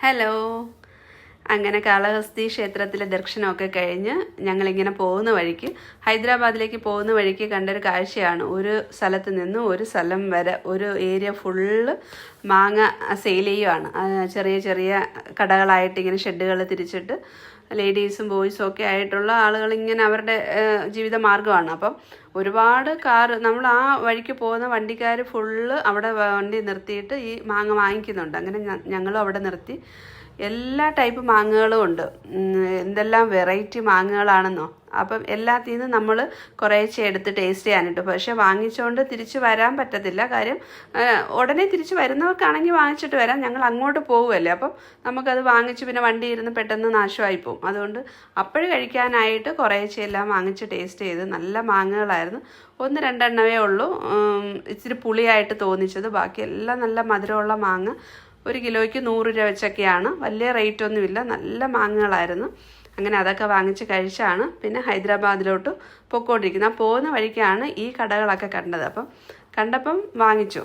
Hello. അങ്ങനെ കാളഹസ്തി ക്ഷേത്രത്തിലെ ദർശനമൊക്കെ കഴിഞ്ഞ് ഞങ്ങളിങ്ങനെ പോകുന്ന വഴിക്ക് ഹൈദരാബാദിലേക്ക് പോകുന്ന വഴിക്ക് കണ്ടൊരു കാഴ്ചയാണ്. ഒരു സ്ഥലത്ത് നിന്ന് ഒരു സ്ഥലം വരെ ഒരു ഏരിയ ഫുള്ള് മാങ്ങ സെയിൽ ചെയ്യുവാണ്. ചെറിയ ചെറിയ കടകളായിട്ട് ഇങ്ങനെ ഷെഡുകൾ തിരിച്ചിട്ട് ലേഡീസും ബോയ്സും ഒക്കെ ആയിട്ടുള്ള ആളുകൾ ഇങ്ങനെ അവരുടെ ജീവിത മാർഗ്ഗമാണ്. അപ്പം ഒരുപാട് നമ്മൾ ആ വഴിക്ക് പോകുന്ന വണ്ടിക്കാർ ഫുള്ള് അവിടെ വണ്ടി നിർത്തിയിട്ട് ഈ മാങ്ങ വാങ്ങിക്കുന്നുണ്ട്. അങ്ങനെ ഞങ്ങളും അവിടെ നിർത്തി. എല്ലാ ടൈപ്പ് മാങ്ങകളും ഉണ്ട്. എന്തെല്ലാം വെറൈറ്റി മാങ്ങകളാണെന്നോ. അപ്പം എല്ലാത്തിൽ നിന്നും നമ്മൾ കുറേശ്ശെ എടുത്ത് ടേസ്റ്റ് ചെയ്യാനിട്ടു. പക്ഷെ വാങ്ങിച്ചുകൊണ്ട് തിരിച്ച് വരാൻ പറ്റത്തില്ല. കാര്യം ഉടനെ തിരിച്ച് വരുന്നവർക്കാണെങ്കിൽ വാങ്ങിച്ചിട്ട് വരാം. ഞങ്ങൾ അങ്ങോട്ട് പോകുമല്ലേ, അപ്പം നമുക്കത് വാങ്ങിച്ച് പിന്നെ വണ്ടി ഇരുന്ന് പെട്ടെന്ന് നാശമായി പോകും. അതുകൊണ്ട് അപ്പോഴും കഴിക്കാനായിട്ട് കുറേശ്ശെ എല്ലാം വാങ്ങിച്ച് ടേസ്റ്റ് ചെയ്ത് നല്ല മാങ്ങകളായിരുന്നു. 1-2 എണ്ണമേ ഉള്ളൂ ഇച്ചിരി പുളിയായിട്ട് തോന്നിച്ചത്. ബാക്കി എല്ലാം നല്ല മധുരമുള്ള മാങ്ങ. 1 കിലോയ്ക്ക് 100 രൂപ വെച്ചൊക്കെയാണ്. വലിയ റേറ്റൊന്നുമില്ല. നല്ല മാങ്ങകളായിരുന്നു. അങ്ങനെ അതൊക്കെ വാങ്ങിച്ച് കഴിച്ചാണ് പിന്നെ ഹൈദരാബാദിലോട്ട് പൊയ്ക്കൊണ്ടിരിക്കുന്നത്. പോകുന്ന വഴിക്കാണ് ഈ കടകളൊക്കെ കണ്ടത്. അപ്പം കണ്ടപ്പം വാങ്ങിച്ചു.